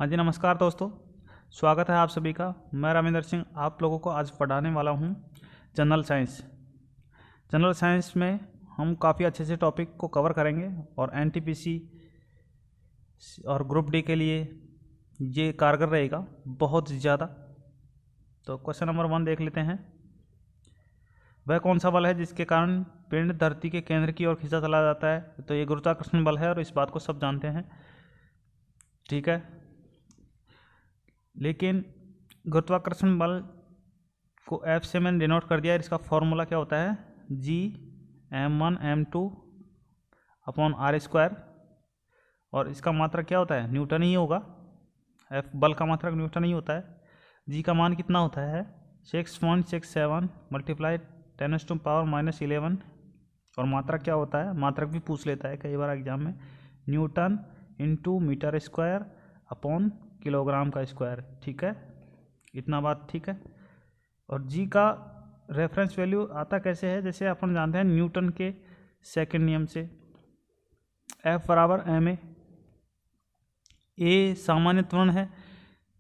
हाँ जी, नमस्कार दोस्तों। स्वागत है आप सभी का। मैं रविंदर सिंह आप लोगों को आज पढ़ाने वाला हूँ जनरल साइंस। जनरल साइंस में हम काफ़ी अच्छे से टॉपिक को कवर करेंगे और एनटीपीसी और ग्रुप डी के लिए ये कारगर रहेगा बहुत ज़्यादा। तो क्वेश्चन नंबर 1 देख लेते हैं। वह कौन सा बल है जिसके कारण पिंड धरती के केंद्र की ओर खींचा चला जाता है? तो ये गुरुत्वाकर्षण बल है और इस बात को सब जानते हैं, ठीक है। लेकिन गुरुत्वाकर्षण बल को F से मैंने डिनोट कर दिया है। इसका फॉर्मूला क्या होता है? G(m1m2) upon r²। और इसका मात्रक क्या होता है? न्यूटन ही होगा। F बल का मात्रक न्यूटन ही होता है। G का मान कितना होता है? 6.67 मल्टीप्लाई 10⁻⁻11। और मात्रक क्या होता है? मात्रक भी पूछ लेता है कई बार एग्जाम में। Newton into metre square upon kilogram का स्क्वायर, ठीक है। इतना बात ठीक है। और जी का रेफरेंस वैल्यू आता कैसे है? जैसे अपन जानते हैं न्यूटन के सेकंड नियम से, F बराबर ma। ए सामान्य त्वरण है।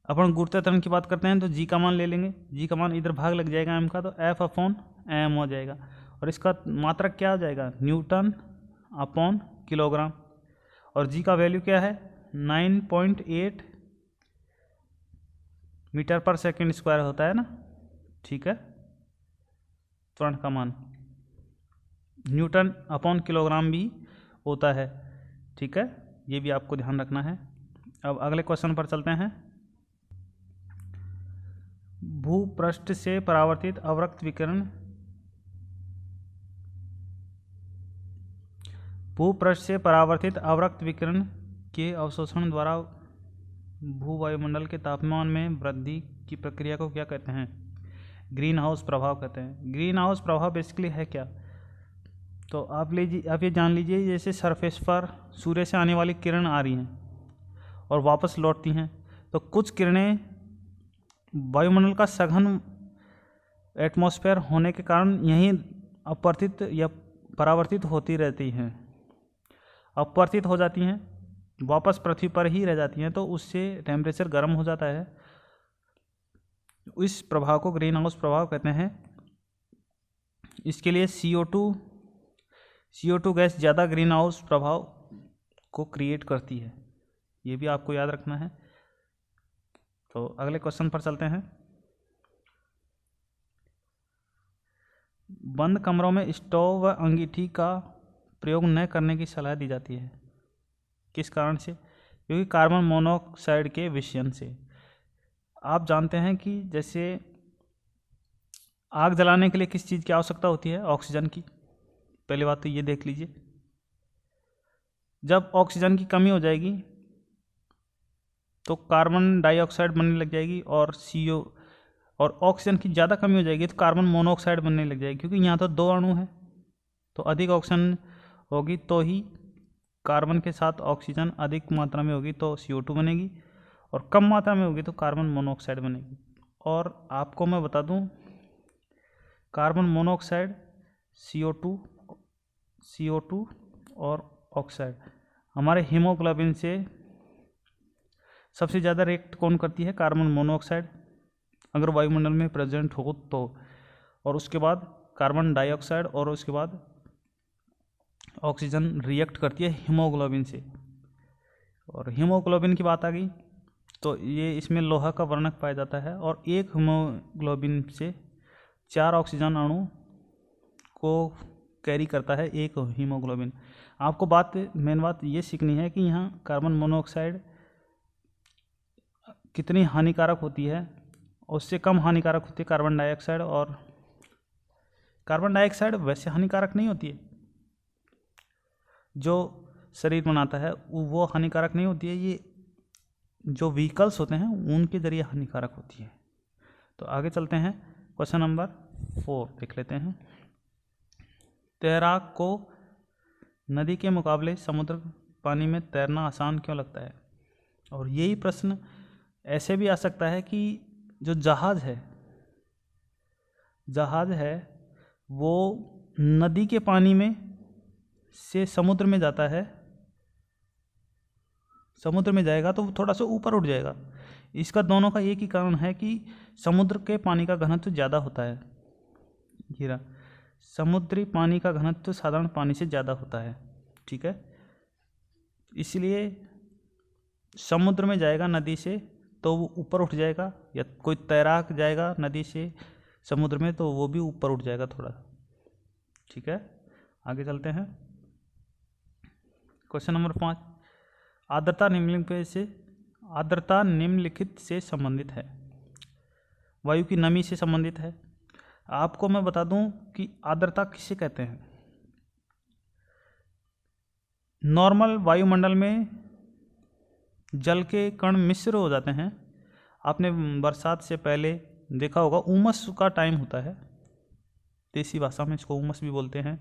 अपन गुरुत्वाकर्षण त्वरण की बात करते हैं तो जी का मान ले लेंगे। जी का मान इधर भाग लग जाएगा m का, तो F अपॉन m हो जाएगा। और इसका मात्रक क्या हो जाएगा? Newton upon kilogram. और जी का वैल्यू क्या है? 9.8 मीटर पर सेकंड स्क्वायर होता है ना, ठीक है। त्वरण का मान न्यूटन अपॉन किलोग्राम भी होता है, ठीक है। ये भी आपको ध्यान रखना है। अब अगले क्वेश्चन पर चलते हैं। भूपृष्ठ से परावर्तित अवरक्त विकिरण भूपृष्ठ से परावर्तित अवरक्त विकिरण के अवशोषण द्वारा भूवायुमंडल के तापमान में वृद्धि की प्रक्रिया को क्या कहते हैं? ग्रीन हाउस प्रभाव कहते हैं। ग्रीन हाउस प्रभाव बेसिकली है क्या? तो आप ये जान लीजिए, जैसे सरफेस पर सूर्य से आने वाली किरण आ रही हैं और वापस लौटती हैं, तो कुछ किरणें वायुमंडल का सघन एटमॉस्फेयर होने के कारण यहीं अपवर्तित या परावर्तित होती रहती हैं, अपवर्तित हो जाती हैं, वापस पृथ्वी पर ही रह जाती हैं, तो उससे टेम्परेचर गर्म हो जाता है। इस प्रभाव को ग्रीन हाउस प्रभाव कहते हैं। इसके लिए CO2 गैस ज़्यादा ग्रीन हाउस प्रभाव को क्रिएट करती है, ये भी आपको याद रखना है। तो अगले क्वेश्चन पर चलते हैं। बंद कमरों में स्टोव व अंगीठी का प्रयोग न करने की सलाह दी जाती है, किस कारण से? क्योंकि कार्बन मोनोऑक्साइड के विषयन से। आप जानते हैं कि जैसे आग जलाने के लिए किस चीज़ की आवश्यकता होती है? ऑक्सीजन की। पहली बात तो ये देख लीजिए, जब ऑक्सीजन की कमी हो जाएगी तो कार्बन डाइऑक्साइड बनने लग जाएगी, और ऑक्सीजन की ज़्यादा कमी हो जाएगी तो कार्बन मोनोऑक्साइड बनने लग जाएगी। क्योंकि यहाँ तो 2 अणु हैं, तो अधिक ऑक्सीजन होगी तो ही कार्बन के साथ ऑक्सीजन अधिक मात्रा में होगी तो CO2 बनेगी, और कम मात्रा में होगी तो कार्बन मोनोऑक्साइड बनेगी। और आपको मैं बता दूं, कार्बन मोनोऑक्साइड CO2 और ऑक्साइड हमारे हीमोग्लोबिन से सबसे ज़्यादा रिएक्ट कौन करती है? कार्बन मोनोऑक्साइड, अगर वायुमंडल में प्रेजेंट हो तो। और उसके बाद कार्बन डाइऑक्साइड, और उसके बाद ऑक्सीजन रिएक्ट करती है हीमोग्लोबिन से। और हीमोग्लोबिन की बात आ गई तो ये इसमें लोहा का वर्णक पाया जाता है, और एक हीमोग्लोबिन से 4 ऑक्सीजन अणु को कैरी करता है एक हीमोग्लोबिन। आपको मेन बात ये सीखनी है कि यहाँ कार्बन मोनोऑक्साइड कितनी हानिकारक होती है, उससे कम हानिकारक होती है कार्बन डाइऑक्साइड। और कार्बन डाइऑक्साइड वैसे हानिकारक नहीं होती है, जो शरीर बनाता है वो हानिकारक नहीं होती है, ये जो व्हीकल्स होते हैं उनके जरिए हानिकारक होती है। तो आगे चलते हैं, क्वेश्चन नंबर 4 देख लेते हैं। तैराक को नदी के मुकाबले समुद्र पानी में तैरना आसान क्यों लगता है? और यही प्रश्न ऐसे भी आ सकता है कि जो जहाज़ है वो नदी के पानी में से समुद्र में जाता है, समुद्र में जाएगा तो वो थोड़ा सा ऊपर उठ जाएगा। इसका दोनों का एक ही कारण है कि समुद्र के पानी का घनत्व ज़्यादा होता है। ये रहा, समुद्री पानी का घनत्व साधारण पानी से ज़्यादा होता है, ठीक है। इसलिए समुद्र में जाएगा नदी से तो वो ऊपर उठ जाएगा, या कोई तैराक जाएगा नदी से समुद्र में तो वो भी ऊपर उठ जाएगा थोड़ा, ठीक है। आगे चलते हैं। क्वेश्चन नंबर 5, आर्द्रता निम्नलिखित से संबंधित है। वायु की नमी से संबंधित है। आपको मैं बता दूं कि आर्द्रता किसे कहते हैं। नॉर्मल वायुमंडल में जल के कण मिश्र हो जाते हैं। आपने बरसात से पहले देखा होगा, उमस का टाइम होता है, देसी भाषा में इसको उमस भी बोलते हैं।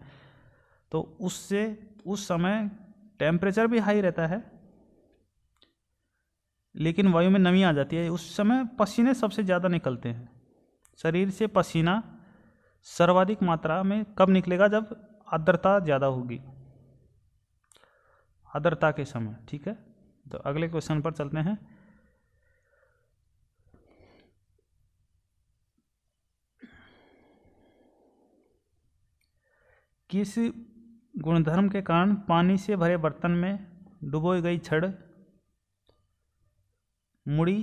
तो उससे उस समय टेम्परेचर भी हाई रहता है, लेकिन वायु में नमी आ जाती है। उस समय पसीने सबसे ज़्यादा निकलते हैं। शरीर से पसीना सर्वाधिक मात्रा में कब निकलेगा? जब आर्द्रता ज़्यादा होगी, आर्द्रता के समय, ठीक है। तो अगले क्वेश्चन पर चलते हैं। किस गुणधर्म के कारण पानी से भरे बर्तन में डुबोई गई छड़ मुड़ी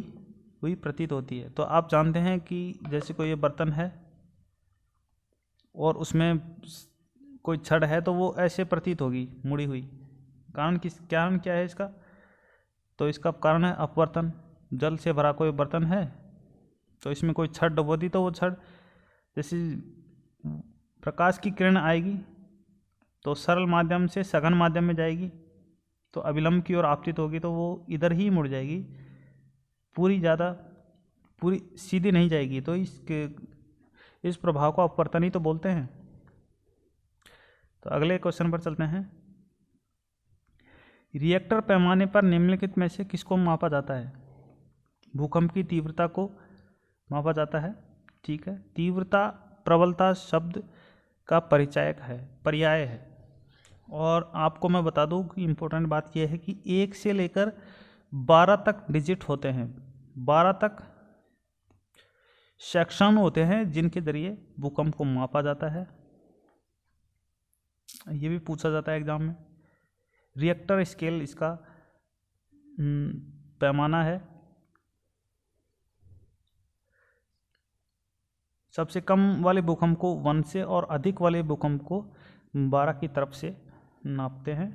हुई प्रतीत होती है? तो आप जानते हैं कि जैसे कोई ये बर्तन है और उसमें कोई छड़ है तो वो ऐसे प्रतीत होगी मुड़ी हुई। कारण क्या है इसका? तो इसका कारण है अपवर्तन। जल से भरा कोई बर्तन है तो इसमें कोई छड़ डुबो दी तो वो छड़, जैसे प्रकाश की किरण आएगी तो सरल माध्यम से सघन माध्यम में जाएगी, तो अभिलंब की ओर आपतित होगी तो वो इधर ही मुड़ जाएगी, पूरी सीधी नहीं जाएगी। तो इस प्रभाव को अपवर्तन ही तो बोलते हैं। तो अगले क्वेश्चन पर चलते हैं। रिएक्टर पैमाने पर निम्नलिखित में से किसको मापा जाता है? भूकंप की तीव्रता को मापा जाता है, ठीक है। तीव्रता प्रबलता शब्द का पर्याय है। और आपको मैं बता दूं कि इम्पोर्टेंट बात यह है कि 1 से लेकर 12 तक डिजिट होते हैं, 12 तक सेक्शन होते हैं जिनके जरिए भूकंप को मापा जाता है। ये भी पूछा जाता है एग्जाम में। रिएक्टर स्केल इसका पैमाना है। सबसे कम वाले भूकंप को 1 से और अधिक वाले भूकंप को 12 की तरफ से नापते हैं।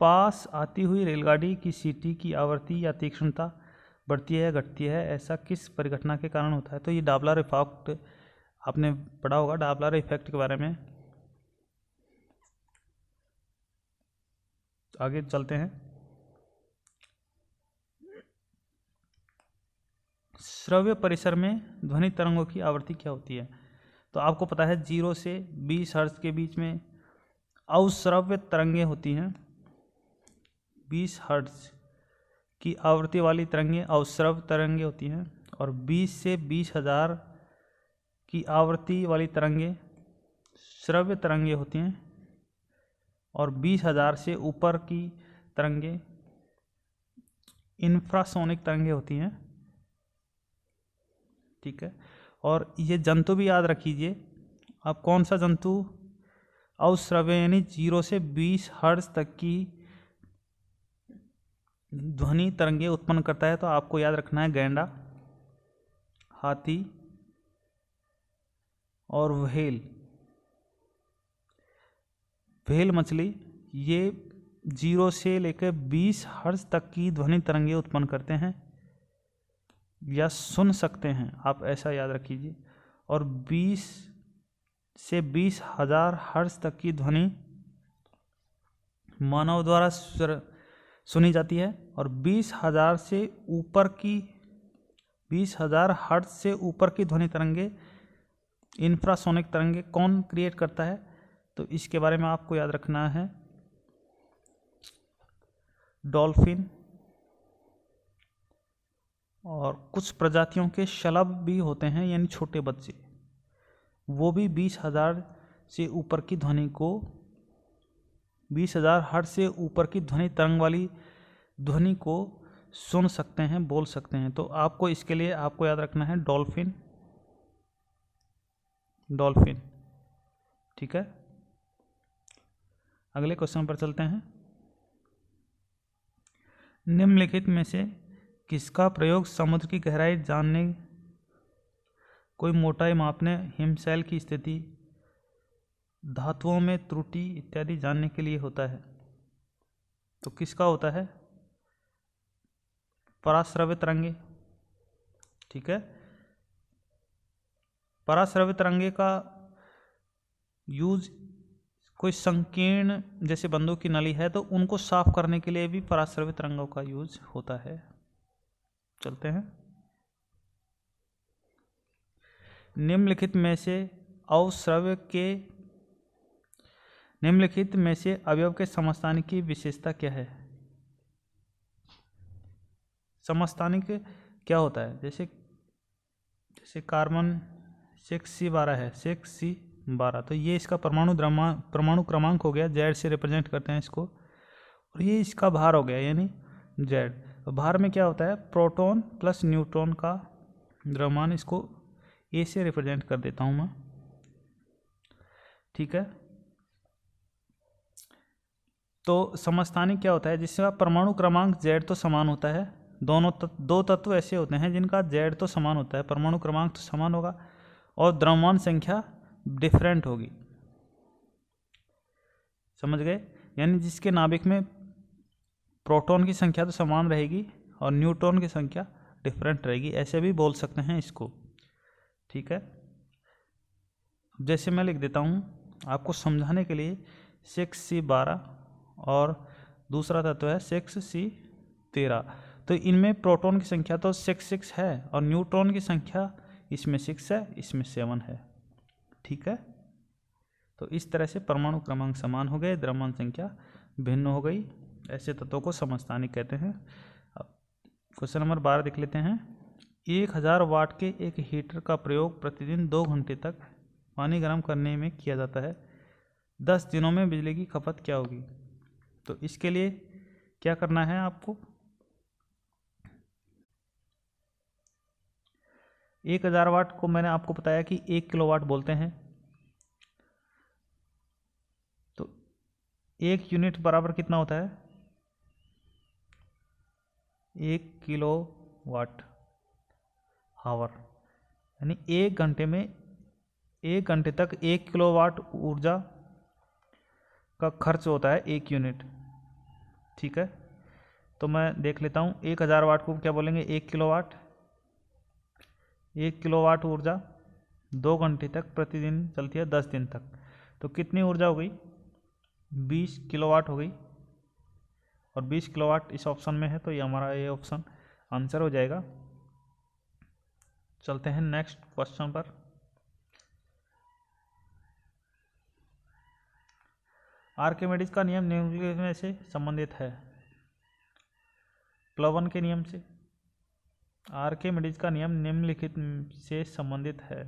पास आती हुई रेलगाड़ी की सीटी की आवृत्ति या तीक्ष्णता बढ़ती है घटती है, ऐसा किस परिघटना के कारण होता है? तो ये डॉपलर इफेक्ट, आपने पढ़ा होगा डॉपलर इफेक्ट के बारे में। आगे चलते हैं। श्रव्य परिसर में ध्वनि तरंगों की आवृत्ति क्या होती है? तो आपको पता है 0 से 20 हर्ट्ज के बीच में अवश्रव्य तरंगें होती हैं। 20 हर्ट्ज की आवृत्ति वाली तरंगें अवश्रव्य तरंगें होती हैं, और 20 से 20,000 की आवृत्ति वाली तरंगें श्रव्य तरंगें होती हैं, और 20,000 से ऊपर की तरंगें इंफ्रासोनिक तरंगें होती हैं, ठीक है। और ये जंतु भी याद रखिए। अब कौन सा जंतु अवश्रव्य यानी 0 से 20 हर्ट्ज तक की ध्वनि तरंगे उत्पन्न करता है? तो आपको याद रखना है गैंडा, हाथी और व्हेल मछली। ये 0 से लेकर 20 हर्ट्ज तक की ध्वनि तरंगे उत्पन्न करते हैं या सुन सकते हैं, आप ऐसा याद रखिए। और 20 से 20,000 हर्ट्ज तक की ध्वनि मानव द्वारा सुनी जाती है, और 20,000 हर्ट्ज से ऊपर की ध्वनि तरंगे इंफ्रासोनिक तरंगे कौन क्रिएट करता है? तो इसके बारे में आपको याद रखना है डॉल्फिन, और कुछ प्रजातियों के शलभ भी होते हैं यानी छोटे बच्चे, वो भी 20,000 से ऊपर की ध्वनि को 20,000 हर्ट्ज से ऊपर की ध्वनि तरंग वाली ध्वनि को सुन सकते हैं, बोल सकते हैं। तो आपको इसके लिए आपको याद रखना है डॉल्फिन, डॉल्फिन। ठीक है, अगले क्वेश्चन पर चलते हैं। निम्नलिखित में से किसका प्रयोग समुद्र की गहराई जानने, कोई मोटाई मापने, हिमशैल की स्थिति, धातुओं में त्रुटि इत्यादि जानने के लिए होता है? तो किसका होता है? पराश्रव्य तरंगे। ठीक है, पराश्रव्य तरंगे का यूज कोई संकीर्ण जैसे बंदूक की नली है तो उनको साफ करने के लिए भी पराश्रव्य तरंगों का यूज होता है। चलते हैं। निम्नलिखित में से अवश्रव्य के निम्नलिखित में से अवयव के समस्थानिक की विशेषता क्या है? समस्थानिक क्या होता है? जैसे कार्बन 6C12 है, 6C12, तो ये इसका परमाणु क्रमांक हो गया, Z से रिप्रेजेंट करते हैं इसको, और ये इसका भार हो गया यानी Z। तो भार में क्या होता है? प्रोटॉन प्लस न्यूट्रॉन का द्रव्यमान, इसको A से रिप्रेजेंट कर देता हूँ मैं। ठीक है, तो समस्थानिक क्या होता है? जिसका परमाणु क्रमांक Z तो समान होता है। दो तत्व ऐसे होते हैं जिनका Z तो समान होता है, परमाणु क्रमांक तो समान होगा और द्रव्यमान संख्या डिफरेंट होगी। समझ गए? यानी जिसके नाभिक में प्रोटॉन की संख्या तो समान रहेगी और न्यूट्रॉन की संख्या डिफरेंट रहेगी, ऐसे भी बोल सकते हैं इसको। ठीक है, जैसे मैं लिख देता हूँ आपको समझाने के लिए, 6C12 और दूसरा तत्व है 6C13। तो इनमें प्रोटॉन की संख्या तो 6 है और न्यूट्रॉन की संख्या इसमें 6 है, इसमें 7 है। ठीक है, तो इस तरह से परमाणु क्रमांक समान हो गए, द्रव्यमान संख्या भिन्न हो गई। ऐसे तत्वों को समस्थानिक कहते हैं। अब क्वेश्चन नंबर 12 देख लेते हैं। 1000 वाट के एक हीटर का प्रयोग प्रतिदिन 2 घंटे तक पानी गर्म करने में किया जाता है। 10 दिनों में बिजली की खपत क्या होगी? तो इसके लिए क्या करना है आपको? 1000 वाट को मैंने आपको बताया कि 1 किलोवाट बोलते हैं। तो 1 यूनिट बराबर कितना होता है? 1 किलोवाट आवर, यानी 1 घंटे तक 1 किलोवाट ऊर्जा का खर्च होता है 1 यूनिट। ठीक है, तो मैं देख लेता हूँ 1000 वाट को क्या बोलेंगे? 1 किलोवाट। 1 किलोवाट ऊर्जा 2 घंटे तक प्रतिदिन चलती है 10 दिन तक, तो कितनी ऊर्जा हो गई? 20 किलोवाट हो गई। और 20 किलोवाट इस ऑप्शन में है, तो ये हमारा ये ऑप्शन आंसर हो जाएगा। चलते हैं नेक्स्ट क्वेश्चन पर। आर्किमिडीज का नियम निम्नलिखित में से संबंधित है? प्लवन के नियम से। आर्किमिडीज का नियम निम्नलिखित से संबंधित है?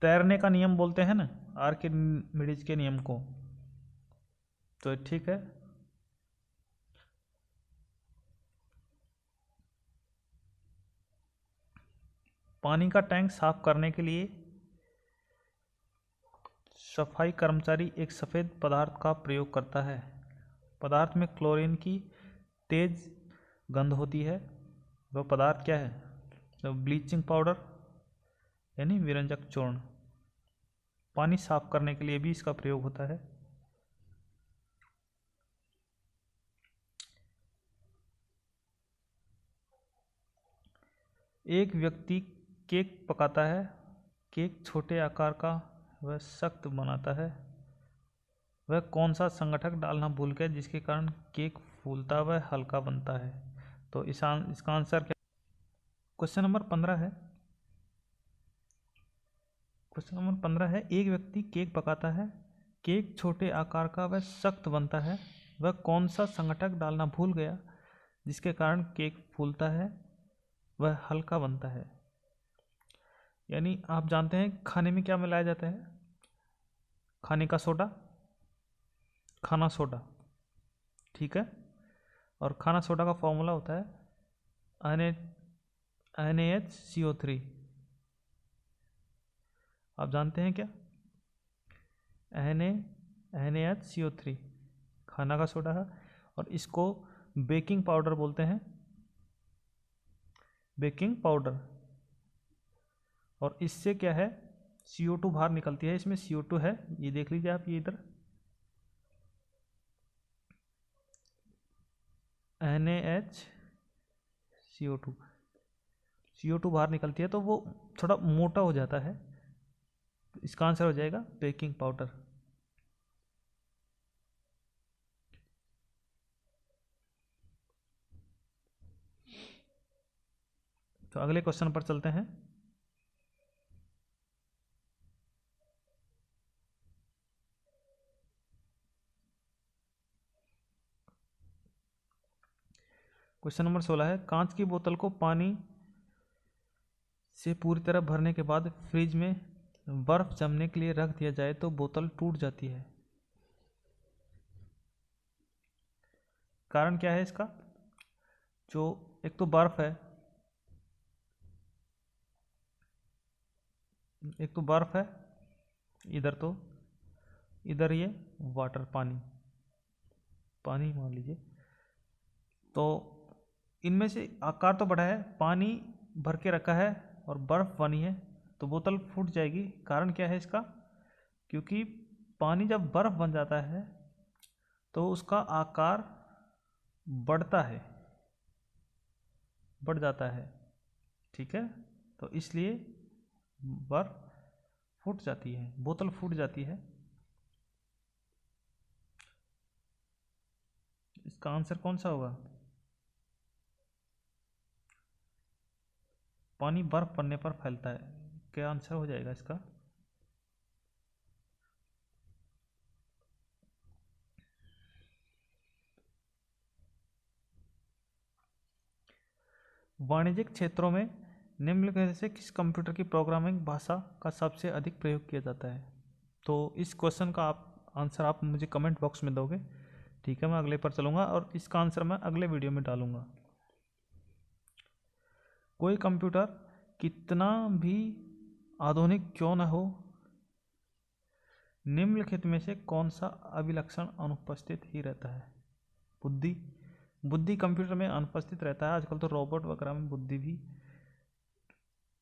तैरने का नियम बोलते हैं ना आर्किमिडीज के नियम को, तो ठीक है। पानी का टैंक साफ करने के लिए सफाई कर्मचारी एक सफ़ेद पदार्थ का प्रयोग करता है। पदार्थ में क्लोरीन की तेज गंध होती है। वह पदार्थ क्या है? तो ब्लीचिंग पाउडर यानी विरंजक चूर्ण। पानी साफ करने के लिए भी इसका प्रयोग होता है। एक व्यक्ति केक पकाता है। केक छोटे आकार का वह सख्त बनाता है। वह कौन सा संगठक डालना भूल गया जिसके कारण केक फूलता व हल्का बनता है? तो इसका आंसर क्या? क्वेश्चन नंबर 15 है। क्वेश्चन नंबर 15 है, एक व्यक्ति केक पकाता है। केक छोटे आकार का वह सख्त बनता है। वह कौन सा संगठक डालना भूल गया जिसके कारण केक फूलता है वह हल्का बनता है? यानी आप जानते हैं खाने में क्या मिलाया जाता है? खाने का सोडा, खाना सोडा, ठीक है। और खाना सोडा का फॉर्मूला होता है NaHCO3। आप जानते हैं क्या? NaHCO3 खाना का सोडा है, और इसको बेकिंग पाउडर बोलते हैं, बेकिंग पाउडर। और इससे क्या है, CO2 बाहर निकलती है, इसमें CO2 है, ये देख लीजिए आप, ये इधर NaHCO2, CO2 बाहर निकलती है तो वो थोड़ा मोटा हो जाता है, तो इसका आंसर हो जाएगा बेकिंग पाउडर। तो अगले क्वेश्चन पर चलते हैं। क्वेश्चन नंबर 16 है, कांच की बोतल को पानी से पूरी तरह भरने के बाद फ्रिज में बर्फ जमने के लिए रख दिया जाए तो बोतल टूट जाती है। कारण क्या है इसका? जो एक तो बर्फ है, एक तो बर्फ है इधर, तो इधर ये वाटर, पानी, पानी मान लीजिए, तो इनमें से आकार तो बड़ा है, पानी भर के रखा है और बर्फ बनी है, तो बोतल फूट जाएगी। कारण क्या है इसका? क्योंकि पानी जब बर्फ बन जाता है तो उसका आकार बढ़ता है, बढ़ जाता है, ठीक है, तो इसलिए बर्फ फूट जाती है, बोतल फूट जाती है। इसका आंसर कौन सा होगा? पानी बर्फ बनने पर फैलता है, क्या आंसर हो जाएगा इसका? वाणिज्यिक क्षेत्रों में निम्नलिखित में से किस कंप्यूटर की प्रोग्रामिंग भाषा का सबसे अधिक प्रयोग किया जाता है? तो इस क्वेश्चन का आप आंसर आप मुझे कमेंट बॉक्स में दोगे, ठीक है। मैं अगले पर चलूँगा और इसका आंसर मैं अगले वीडियो में डालूँगा। कोई कंप्यूटर कितना भी आधुनिक क्यों न हो, निम्नलिखित में से कौन सा अभिलक्षण अनुपस्थित ही रहता है? बुद्धि, बुद्धि कंप्यूटर में अनुपस्थित रहता है। आजकल तो रोबोट वगैरह में बुद्धि भी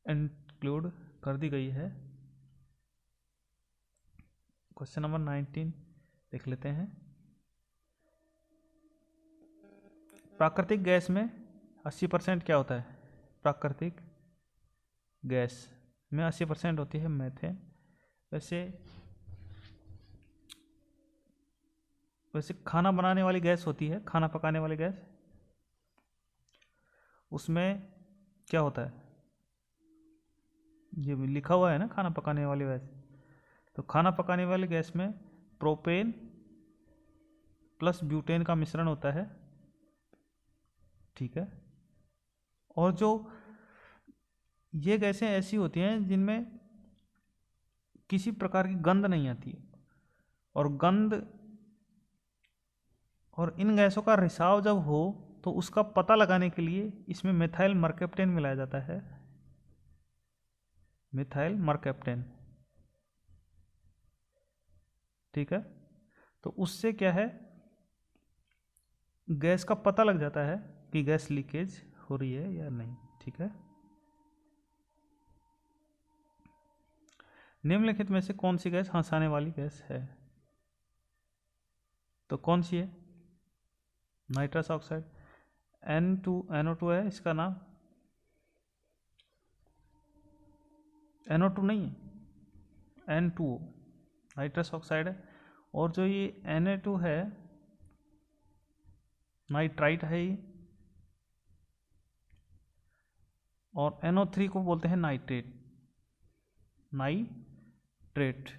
इंक्लूड कर दी गई है। क्वेश्चन नंबर 19 देख लेते हैं। प्राकृतिक गैस में 80% क्या होता है? प्राकृतिक गैस में 80% होती है मीथेन। वैसे खाना बनाने वाली गैस होती है, खाना पकाने वाली गैस, उसमें क्या होता है? ये भी लिखा हुआ है ना, खाना पकाने वाली गैस। तो खाना पकाने वाली गैस में प्रोपेन प्लस ब्यूटेन का मिश्रण होता है, ठीक है। और जो ये गैसें ऐसी होती हैं जिनमें किसी प्रकार की गंध नहीं आती है, और इन गैसों का रिसाव जब हो तो उसका पता लगाने के लिए इसमें मिथाइल मरकैप्टेन मिलाया जाता है, मिथाइल मरकैप्टेन, ठीक है। तो उससे क्या है, गैस का पता लग जाता है कि गैस लीकेज हो रही है या नहीं, ठीक है। निम्नलिखित में से कौन सी गैस हंसाने वाली गैस है? तो कौन सी है? नाइट्रस ऑक्साइड, NO2 है इसका नाम। NO2 नहीं है, N2O नाइट्रस ऑक्साइड है। और जो ये Na2 है, नाइट्राइट है ये। और NO3 को बोलते हैं नाइट्रेट, नाइट्रेट।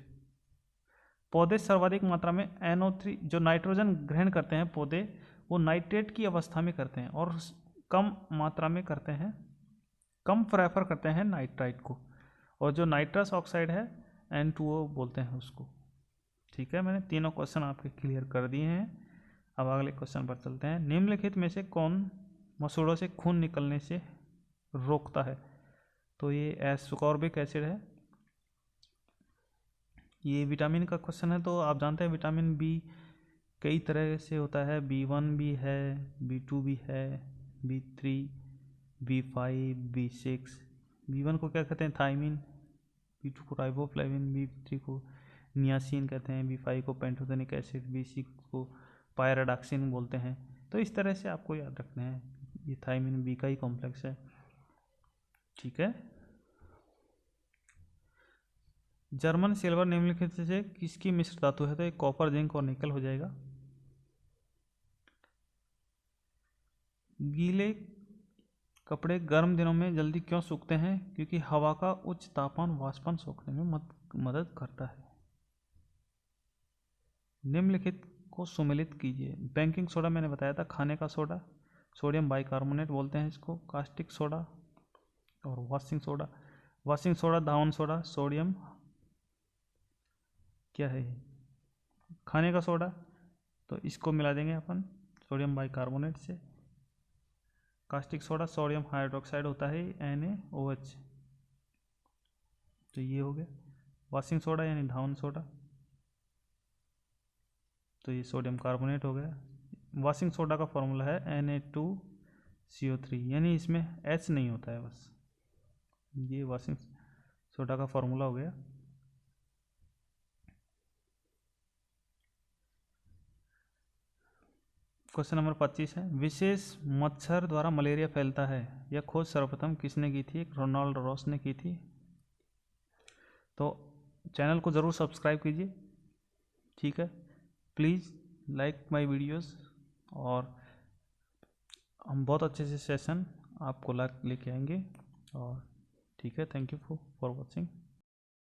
पौधे सर्वाधिक मात्रा में NO3 जो नाइट्रोजन ग्रहण करते हैं पौधे, वो नाइट्रेट की अवस्था में करते हैं, और कम मात्रा में करते हैं, कम प्रेफर करते हैं नाइट्राइट को। और जो नाइट्रस ऑक्साइड है N2O बोलते हैं उसको। ठीक है, मैंने तीनों क्वेश्चन आपके क्लियर कर दिए हैं। अब अगले क्वेश्चन पर चलते हैं। निम्नलिखित में से कौन मसूड़ों से खून निकलने से रोकता है? तो ये एस्कॉर्बिक एसिड है। ये विटामिन का क्वेश्चन है, तो आप जानते हैं विटामिन बी कई तरह से होता है। B1 भी है, B2 भी है, B3, B5, B6। B1 को क्या कहते हैं? थायमिन। B2 को राइबोफ्लेविन, B3 को नियासिन कहते हैं, B5 को पेंटोथेनिक एसिड, B6 को पायराडॉक्सिन बोलते हैं। तो इस तरह से आपको याद रखना है, ये थायमिन बी का ही कॉम्प्लेक्स है। ठीक है। जर्मन सिल्वर निम्नलिखित से किसकी मिश्र धातु है? तो एक कॉपर, जिंक और निकल हो जाएगा। गीले कपड़े गर्म दिनों में जल्दी क्यों सूखते हैं? क्योंकि हवा का उच्च तापमान वाष्पन सोखने में मदद करता है। निम्नलिखित को सुमेलित कीजिए। बेकिंग सोडा मैंने बताया था, खाने का सोडा, सोडियम बाइकार्बोनेट बोलते हैं इसको, कास्टिक सोडा और वॉशिंग सोडा। वॉशिंग सोडा, धावन सोडा, सोडियम क्या है ये? खाने का सोडा, तो इसको मिला देंगे अपन सोडियम बाइकार्बोनेट से। कास्टिक सोडा सोडियम हाइड्रोक्साइड होता है NaOH, तो ये हो गया। वॉशिंग सोडा यानी धावन सोडा, तो ये सोडियम कार्बोनेट हो गया। वॉशिंग सोडा का फॉर्मूला है Na2CO3, यानी इसमें H नहीं होता है बस। ये वॉशिंग सोडा का फॉर्मूला हो गया। क्वेश्चन नंबर 25 है, विशेष मच्छर द्वारा मलेरिया फैलता है, यह खोज सर्वप्रथम किसने की थी? रोनाल्ड रॉस ने की थी। तो चैनल को ज़रूर सब्सक्राइब कीजिए। ठीक है, प्लीज़ लाइक माय वीडियोस, और हम बहुत अच्छे से सेशन आपको लेके आएंगे। और ठीक है, थैंक यू फॉर वॉचिंग।